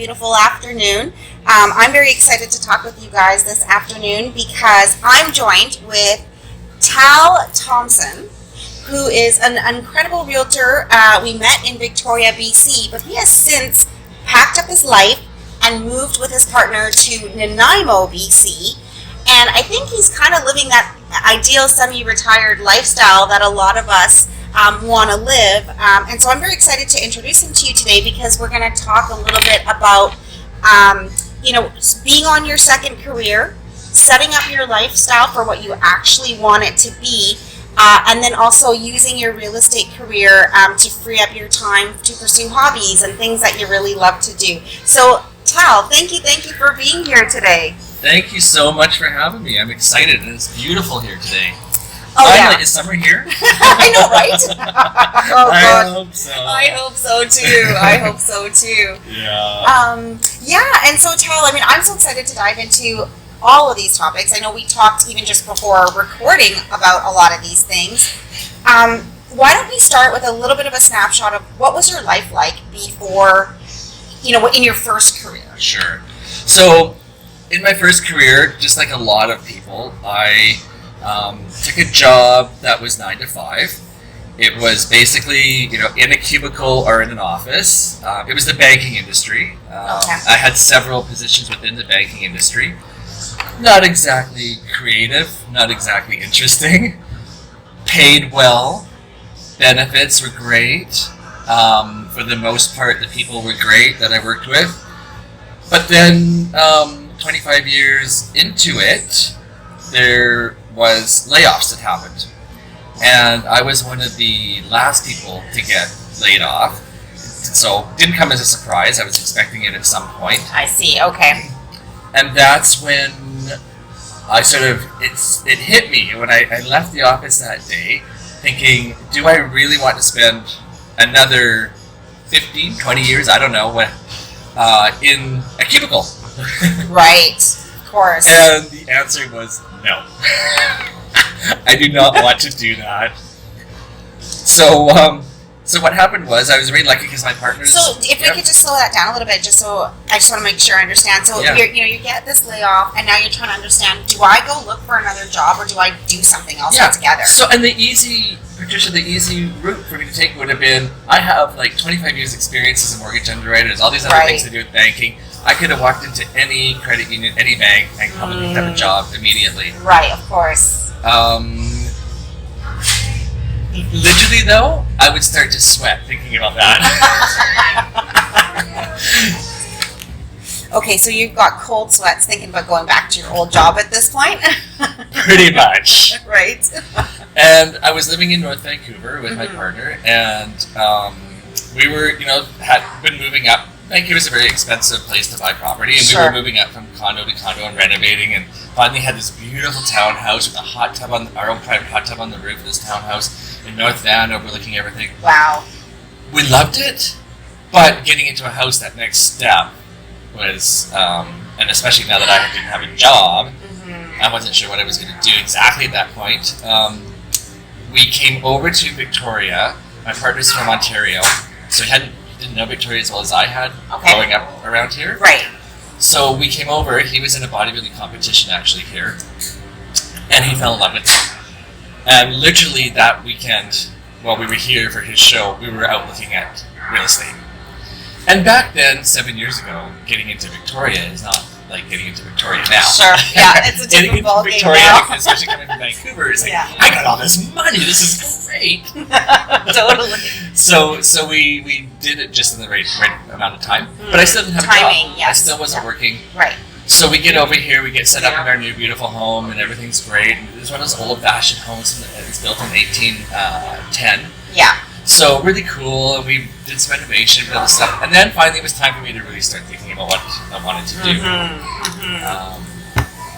beautiful afternoon. I'm very excited to talk with you guys this afternoon because I'm joined with Tal Thompson, who is an incredible realtor. We met in Victoria, BC, but he has since packed up his life and moved with his partner to Nanaimo, BC. And I think he's kind of living that ideal semi-retired lifestyle that a lot of us want to live. And so I'm very excited to introduce him to you today because we're going to talk a little bit about, being on your second career, setting up your lifestyle for what you actually want it to be, and then also using your real estate career to free up your time to pursue hobbies and things that you really love to do. So, Tal, thank you for being here today. Thank you so much for having me. I'm excited, and it's beautiful here today. Oh, Finally, yeah. is summer here? I know, right? Oh, I God. hope so. I hope so too. I hope so too. Yeah. And so, Tal, I'm so excited to dive into all of these topics. I know we talked even just before recording about a lot of these things. Why don't we start with a little bit of a snapshot of what was your life like before, in your first career? Sure. So, in my first career, just like a lot of people, I took a job that was 9 to 5. It was basically, in a cubicle or in an office. It was the banking industry. I had several positions within the banking industry. Not exactly creative, not exactly interesting. Paid well. Benefits were great. For the most part, the people were great that I worked with. But then, 25 years into it, there was layoffs that happened. And I was one of the last people to get laid off. So it didn't come as a surprise. I was expecting it at some point. I see. Okay. And that's when I it hit me when I left the office that day thinking, do I really want to spend another 15, 20 years, I don't know, in a cubicle? Right. Of course. And the answer was no. I do not want to do that. So what happened was I was really lucky because my partners. So if we could just slow that down a little bit, I just want to make sure I understand. So you get this layoff, and now you're trying to understand: do I go look for another job, or do I do something else altogether? So and the easy route for me to take would have been: I have like 25 years experience as a mortgage underwriter. There's all these other things to do with banking. I could have walked into any credit union, any bank, and come and have a job immediately. Right, of course. Literally, though, I would start to sweat thinking about that. Okay, so you've got cold sweats thinking about going back to your old job at this point? Pretty much. Right. And I was living in North Vancouver with my partner, and we were, had been moving up. Vancouver's a very expensive place to buy property, and we were moving up from condo to condo and renovating, and finally had this beautiful townhouse with a hot tub our own private hot tub on the roof of this townhouse in North Van, overlooking everything. Wow. We loved it, but getting into a house, that next step was, and especially now that I didn't have a job, I wasn't sure what I was going to do exactly at that point. We came over to Victoria. My partner's from Ontario, so he didn't know Victoria as well as I had growing up around here. Right. So we came over. He was in a bodybuilding competition actually here, and he fell in love with it. And literally that weekend, while we were here for his show, we were out looking at real estate. And back then, 7 years ago, getting into Victoria is not like getting into Victoria now. Sure, yeah, it's a different ballgame Victoria, now. especially coming from Vancouver, it's like, I got all this money, this is great. Totally. So we did it just in the right amount of time, but I still didn't have a job. Yes. I still wasn't working. Right. So we get over here, we get set up in our new beautiful home, and everything's great. And it's one of those old-fashioned homes, and it's built in 1810. Yeah. So really cool, and we did some renovation and all this stuff. And then finally it was time for me to really start thinking about what I wanted to do.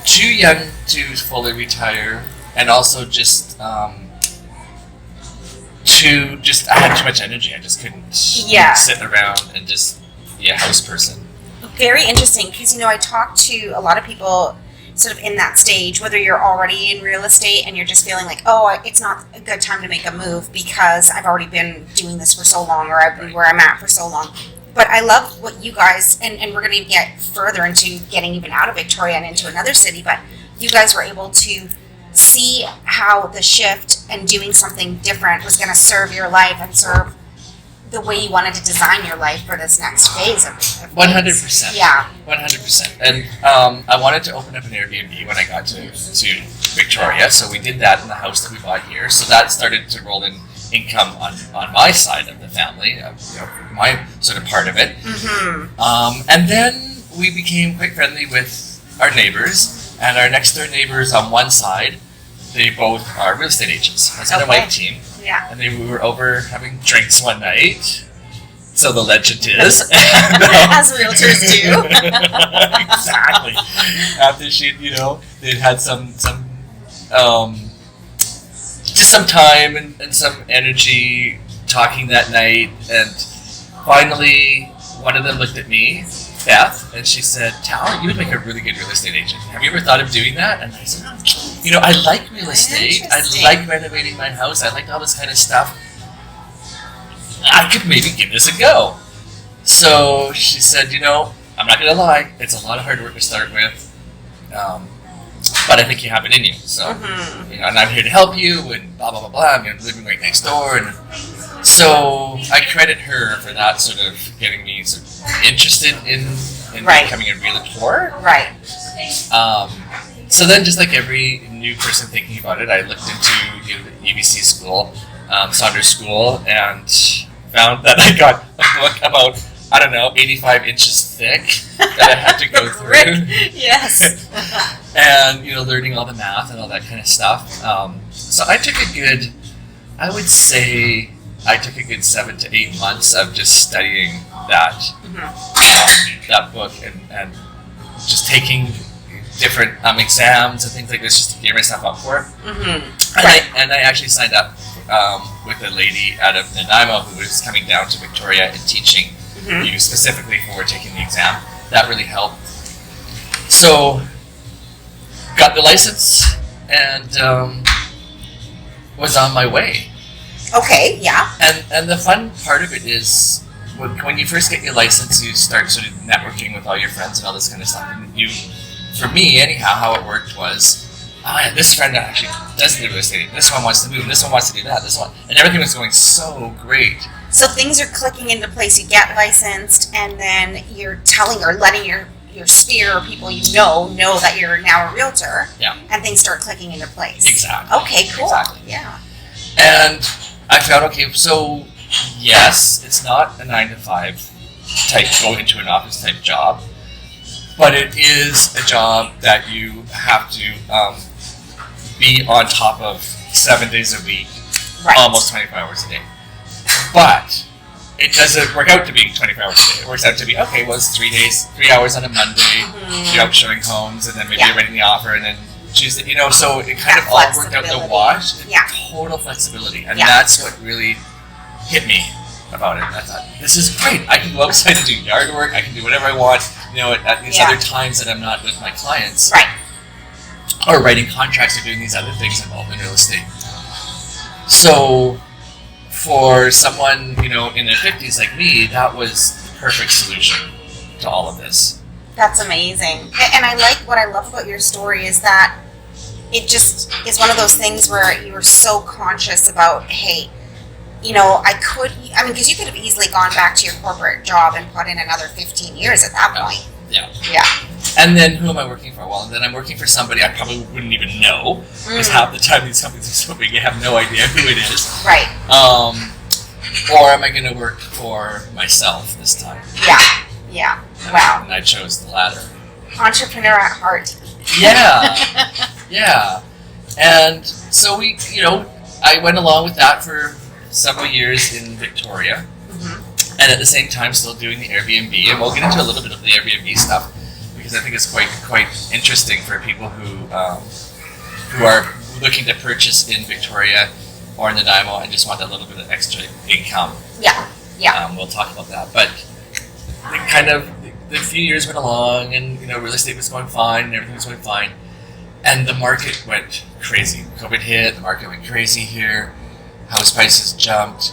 Too young to fully retire, and also just I had too much energy. I just couldn't sit around and just be a house person. Very interesting, because I talk to a lot of people sort of in that stage, whether you're already in real estate and you're just feeling like, oh, it's not a good time to make a move because I've already been doing this for so long, or I've been where I'm at for so long. but I love what you guys, and we're going to get further into getting even out of Victoria and into another city, but you guys were able to see how the shift and doing something different was going to serve your life and serve the way you wanted to design your life for this next phase of 100%. Yeah. 100%. And I wanted to open up an Airbnb when I got to Victoria, so we did that in the house that we bought here. So that started to roll in income on my side of the family, my sort of part of it. And then we became quite friendly with our neighbors, and our next door neighbors on one side, they both are real estate agents, husband and wife team. Yeah. And we were over having drinks one night. So the legend is. As realtors do. Exactly. After they'd had some just some time and some energy talking that night, and finally one of them looked at me, Beth, and she said, "Tal, you would make a really good real estate agent. Have you ever thought of doing that?" And I said, I like real estate. I like renovating my house. I like all this kind of stuff. I could maybe give this a go. So she said, I'm not going to lie. It's a lot of hard work to start with. But I think you have it in you. So, and I'm here to help you, and blah, blah, blah, blah. I'm living right next door. And so I credit her for that sort of getting me sort of interested in becoming a realtor. Right. So then, just like every new person thinking about it, I looked into the EBC school, Saunders School, and found that I got a book about, 85 inches thick that I had to go through. Yes. And, learning all the math and all that kind of stuff. So I took a good 7 to 8 months of just studying that that book and just taking different exams and things like this just to gear myself up for it. And I actually signed up with a lady out of Nanaimo who was coming down to Victoria and teaching you specifically for taking the exam. That really helped. So, got the license and was on my way. Okay, yeah. And the fun part of it is when you first get your license, you start sort of networking with all your friends and all this kind of stuff. And for me, anyhow, how it worked was, this friend actually does real estate. This one wants to move. This one wants to do that. This one, and everything was going so great. So things are clicking into place. You get licensed, and then you're telling or letting your sphere or people know that you're now a realtor. Yeah. And things start clicking into place. Exactly. Okay, cool. Exactly. Yeah. And I found, so yes, it's not a 9-to-5 type, go into an office type job, but it is a job that you have to be on top of 7 days a week, almost 24 hours a day. But it doesn't work out to be 24 hours a day. It works out to be, it's 3 hours on a Monday, you're out showing homes, and then maybe you're writing the offer, and then Tuesday, so it kind of all worked out the wash. Yeah. Total flexibility. And that's what really hit me about it. I thought, this is great. I can go outside and do yard work. I can do whatever I want, at these other times that I'm not with my clients. Right. Or writing contracts or doing these other things involved in real estate. So for someone, in their 50s like me, that was the perfect solution to all of this. That's amazing. And what I love about your story is that it just is one of those things where you were so conscious about, hey, because you could have easily gone back to your corporate job and put in another 15 years at that point. Yeah. Yeah. And then who am I working for? Well, then I'm working for somebody I probably wouldn't even know, because half the time these companies are so big, you have no idea who it is. Right. Or am I going to work for myself this time? Yeah. Yeah. Wow. And I chose the latter. Entrepreneur at heart. Yeah. Yeah. And so I went along with that for several years in Victoria. And at the same time still doing the Airbnb. And we'll get into a little bit of the Airbnb stuff, because I think it's quite interesting for people who are looking to purchase in Victoria or in Nanaimo and just want a little bit of extra income. Yeah. Yeah. We'll talk about that. But the few years went along, and real estate was going fine, and everything was going fine, and the market went crazy. COVID hit, the market went crazy here. House prices jumped.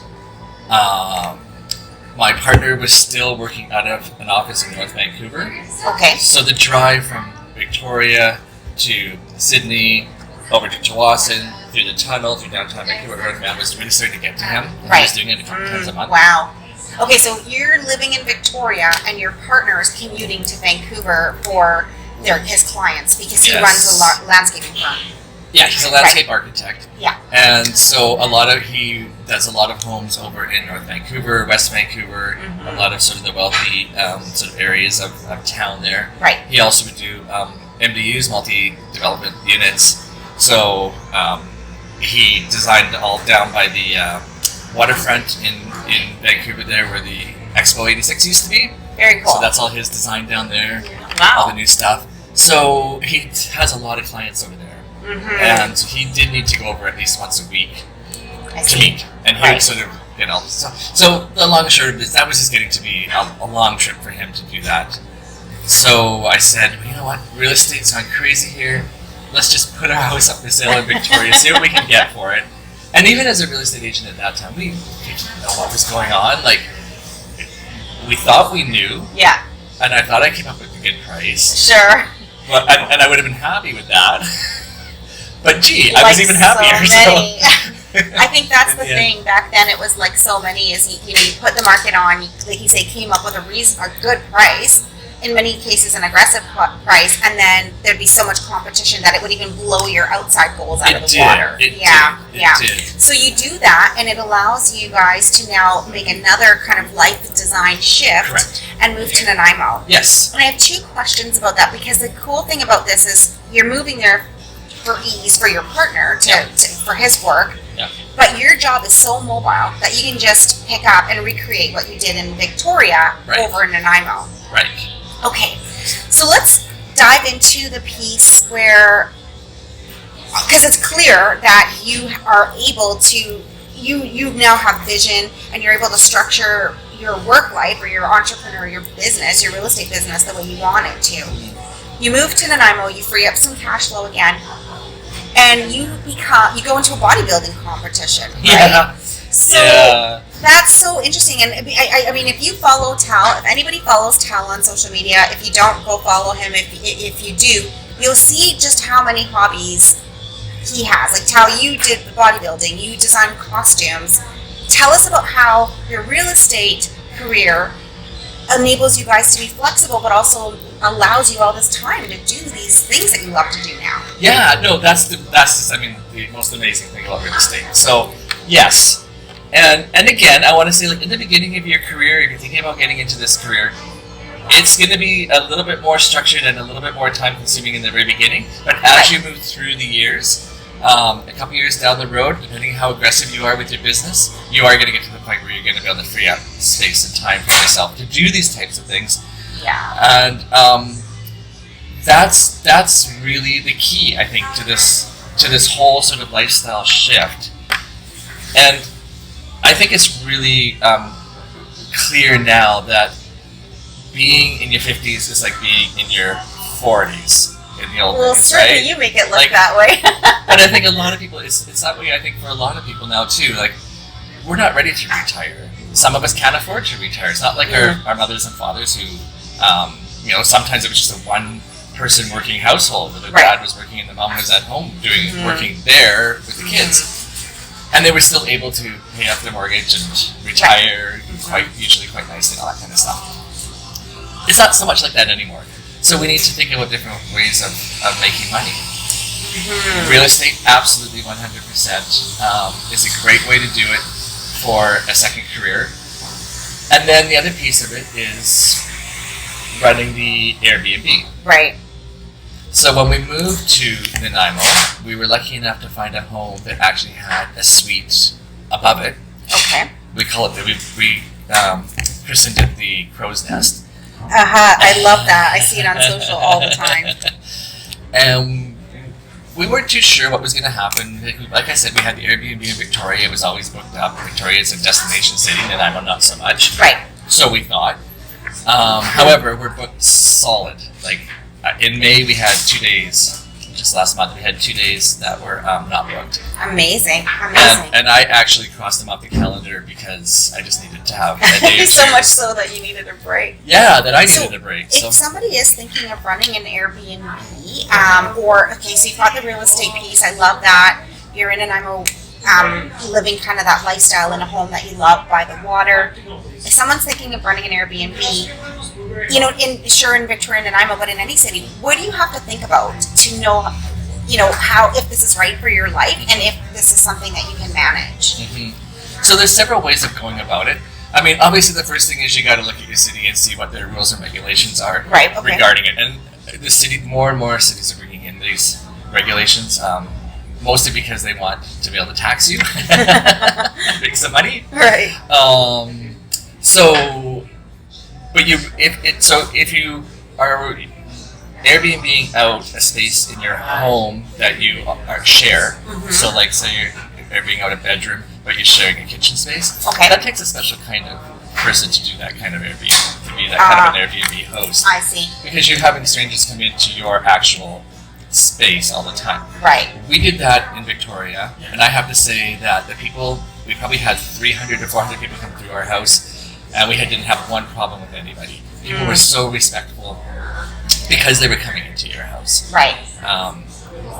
my partner was still working out of an office in North Vancouver. Okay. So the drive from Victoria to Sydney, over to Tsawwassen, through the tunnel, through downtown Vancouver, Northman was really starting to get to him. Right. He was doing it a couple times a month. Wow. Okay, so you're living in Victoria and your partner is commuting to Vancouver for his clients because he runs a landscaping firm. Yeah, he's a landscape architect. Yeah. And so he does a lot of homes over in North Vancouver, West Vancouver, a lot of sort of the wealthy sort of areas of town there. Right. He also would do MDUs, multi-development units. So he designed all down by the waterfront in Vancouver there where the Expo 86 used to be. Very cool. So that's all his design down there. Wow. All the new stuff. So he has a lot of clients over there. And he did need to go over at least once a week to meet. And he would sort of, so the long and short of it is that was just getting to be a long trip for him to do that. So I said, well, you know what, real estate's gone crazy here. Let's just put our house up for sale in Victoria, see what we can get for it. And even as a real estate agent at that time, we didn't know what was going on. Like, we thought we knew. Yeah. And I thought I came up with a good price. Sure. But and I would have been happy with that. But gee, I was even happier. So I think that's the thing. Back then, it was like so many. Is you put the market on. Like you say, came up with a good price. In many cases, an aggressive price, and then there'd be so much competition that it would even blow your outside goals out of the water. It did. So you do that, and it allows you guys to now make another kind of life design shift and move to Nanaimo. Yes. And I have two questions about that because the cool thing about this is you're moving there for ease for your partner for his work. Yeah. But your job is so mobile that you can just pick up and recreate what you did in Victoria over in Nanaimo. Right. Okay, so let's dive into the piece where, because it's clear that you are able to, you now have vision and you're able to structure your work life or your entrepreneur, your business, your real estate business the way you want it to. You move to Nanaimo, you free up some cash flow again, and you go into a bodybuilding competition, right? Yeah. So that's so interesting, and I mean, if you follow Tal, if anybody follows Tal on social media, if you don't, go follow him. If you do, you'll see just how many hobbies he has. Like Tal, you did the bodybuilding, you designed costumes. Tell us about how your real estate career enables you guys to be flexible, but also allows you all this time to do these things that you love to do now. Yeah, no, that's the most amazing thing about real estate. So yes. And again, I want to say, like, in the beginning of your career, if you're thinking about getting into this career, it's going to be a little bit more structured and a little bit more time-consuming in the very beginning. But as you move through the years, a couple years down the road, depending on how aggressive you are with your business, you are going to get to the point where you're going to be able to free up space and time for yourself to do these types of things. Yeah. And that's really the key, I think, to this whole sort of lifestyle shift. And I think it's really clear now that being in your 50s is like being in your 40s in the old days, well, certainly right? You make it look that way. And I think a lot of people, it's that way, I think, for a lot of people now, too. Like, we're not ready to retire. Some of us can't afford to retire. It's not like our mothers and fathers who, sometimes it was just a one-person working household where the dad was working and the mom was at home working there with the kids. And they were still able to pay up their mortgage and retire usually quite nicely and all that kind of stuff. It's not so much like that anymore. So we need to think about different ways of making money. Real estate, absolutely 100%, is a great way to do it for a second career. And then the other piece of it is running the Airbnb. Right. So when we moved to Nanaimo, we were lucky enough to find a home that actually had a suite above it. Okay. We call it, we christened it the Crow's Nest. I love that. I see it on social all the time. And we weren't too sure what was going to happen. Like I said, we had the Airbnb in Victoria. It was always booked up. Victoria is a destination city, Nanaimo not so much. Right. So we thought. However, we're booked solid. Like, in May, we had 2 days just last month, we had 2 days that were not booked. Amazing. And I actually crossed them off the calendar because I just needed to have a day or So two. much so that you needed a break. Yeah, that I needed a break. So If somebody is thinking of running an Airbnb, so you've got the real estate piece, I love that. You're in Nanaimo, living kind of that lifestyle in a home that you love by the water. If someone's thinking of running an Airbnb, in Victoria and Nanaimo, but in any city, what do you have to think about to know, how, if this is right for your life and if this is something that you can manage? So there's several ways of going about it. I mean, obviously the first thing is you got to look at your city and see what their rules and regulations are regarding it. And the city, more and more cities are bringing in these regulations, mostly because they want to be able to tax you, make some money. Right. If you are Airbnb out a space in your home that you share, so like say you're Airbnb out a bedroom, but you're sharing a kitchen space. Okay. That takes a special kind of person to do that kind of Airbnb, to be that kind of an Airbnb host. I see. Because you're having strangers come into your actual space all the time. Right. We did that in Victoria, and I have to say that we probably had 300 to 400 people come through our house, and we didn't have one problem with anybody. People were so respectful because they were coming into your house. Right.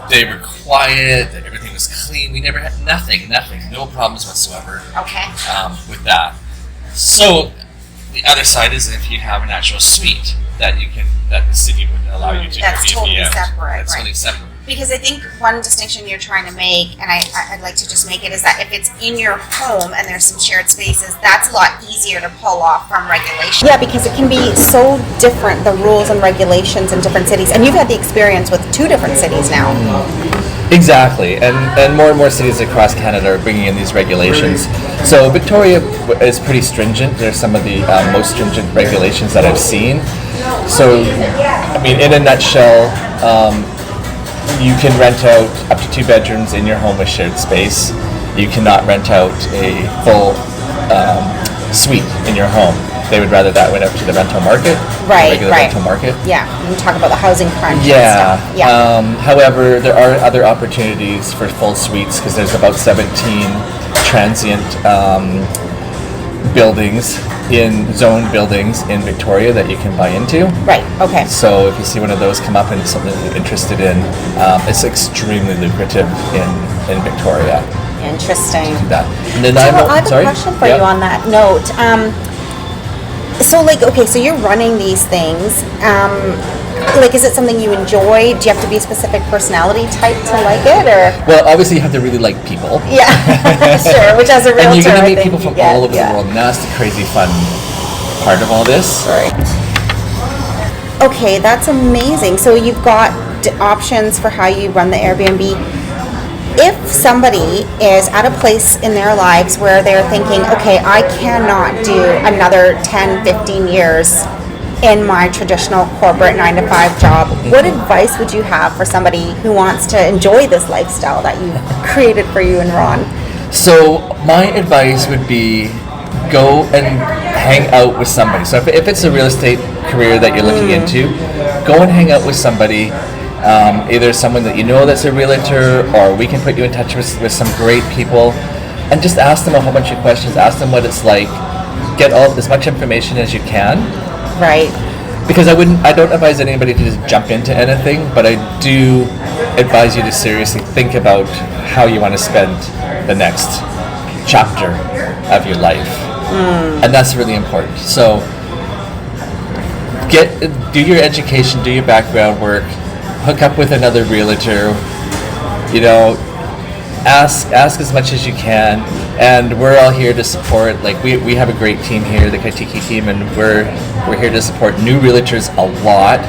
They were quiet, everything was clean. We never had nothing, no problems whatsoever. Okay. With that. So the other side is if you have an actual suite that the city would allow you to That's Airbnb totally out. separate, That's right. totally separate. Because I think one distinction you're trying to make, and I'd like to just make it, is that if it's in your home and there's some shared spaces, that's a lot easier to pull off from regulation. Yeah, because it can be so different, the rules and regulations in different cities. And you've had the experience with 2 different cities now. Exactly, and more cities across Canada are bringing in these regulations. So Victoria is pretty stringent. There's some of the most stringent regulations that I've seen. So, I mean, in a nutshell, you can rent out up to 2 bedrooms in your home with shared space. You cannot rent out a full suite in your home. They would rather that went out to the rental market, Right, the regular right. rental market. Yeah, you talk about the housing crunch Yeah. and stuff. Yeah. However, there are other opportunities for full suites because there's about 17 transient zoned buildings in Victoria that you can buy into. Right, okay. So if you see one of those come up and it's something you're interested in, it's extremely lucrative in Victoria. Interesting. Do that. And then So I have a question for you on that note. So you're running these things. Is it something you enjoy? Do you have to be a specific personality type to like it, or? Well, obviously you have to really like people. Yeah, sure. Which as a realtor, And you're going to I meet think people from you get, all over the world, and that's the crazy fun part of all this. Right. Okay, that's amazing. So you've got options for how you run the Airbnb. If somebody is at a place in their lives where they're thinking, okay, I cannot do another 10, 15 years in my traditional corporate 9-to-5 job, what advice would you have for somebody who wants to enjoy this lifestyle that you've created for you and Ron? So my advice would be go and hang out with somebody. So if it's a real estate career that you're looking into, go and hang out with somebody. Either someone that you know that's a realtor, or we can put you in touch with some great people, and just ask them a whole bunch of questions. Ask them what it's like. Get as much information as you can. Right. Because I don't advise anybody to just jump into anything, but I do advise you to seriously think about how you want to spend the next chapter of your life, and that's really important. So do your education, do your background work. Hook up with another realtor, ask as much as you can, and we're all here to support. Like we have a great team here, the Kiteke team, and we're here to support new realtors a lot.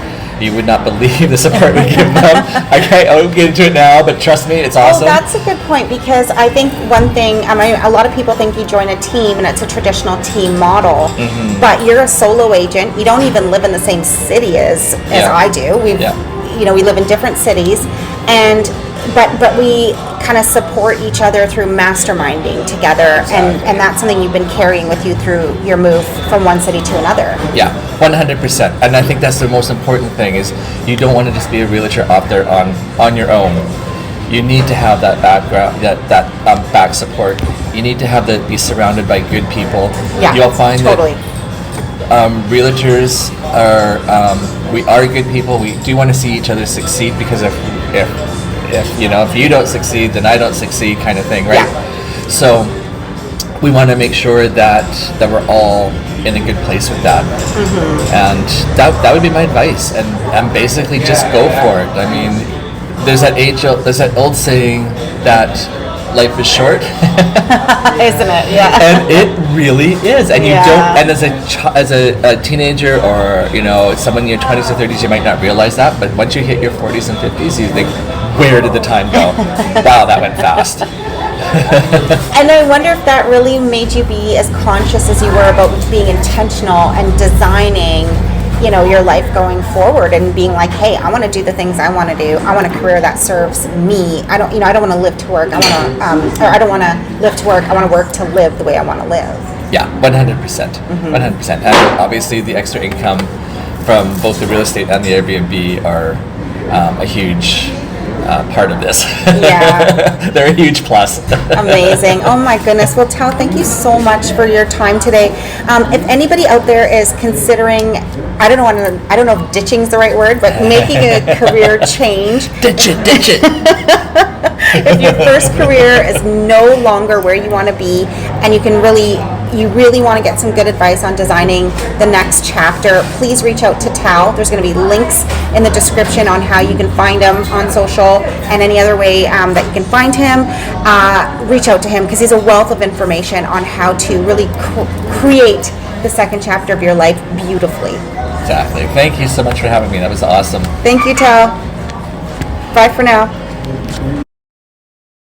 You would not believe the support we give them. I won't get into it now, but trust me, it's awesome. Oh, that's a good point, because I think one thing, a lot of people think you join a team and it's a traditional team model, but you're a solo agent. You don't even live in the same city as I do. We live in different cities, and but we kind of support each other through masterminding together, and that's something you've been carrying with you through your move from one city to another. Yeah, 100%. And I think that's the most important thing is you don't want to just be a realtor out there on your own. You need to have that background, that back support. You need to have be surrounded by good people. Yeah, you'll find totally. that realtors we are good people. We do want to see each other succeed, because if you don't succeed, then I don't succeed, kind of thing, right? Yeah. So we want to make sure that we're all in a good place with that. And that would be my advice. And basically just go for it. I mean, there's that old saying that life is short. Isn't it? Yeah. And it really is. And you Yeah. don't. And as a teenager, or someone in your 20s or 30s, you might not realize that. But once you hit your 40s and 50s, you think, where did the time go? Wow, that went fast. And I wonder if that really made you be as conscious as you were about being intentional and designing, your life going forward, and being like, hey, I want to do the things I want to do. I want a career that serves me. I don't want to live to work. I don't want to live to work. I want to work to live the way I want to live. Yeah, 100%. 100%. And obviously the extra income from both the real estate and the Airbnb are a huge part of this. Yeah. They're a huge plus. Amazing. Oh my goodness. Well, Tal, thank you so much for your time today. If anybody out there is considering, I don't know if ditching is the right word, but making a career change. Ditch it. If your first career is no longer where you want to be, and you really want to get some good advice on designing the next chapter, please reach out to Tal. There's going to be links in the description on how you can find him on social and any other way that you can find him. Reach out to him, because he's a wealth of information on how to really create the second chapter of your life beautifully. Exactly. Thank you so much for having me. That was awesome. Thank you, Tal. Bye for now.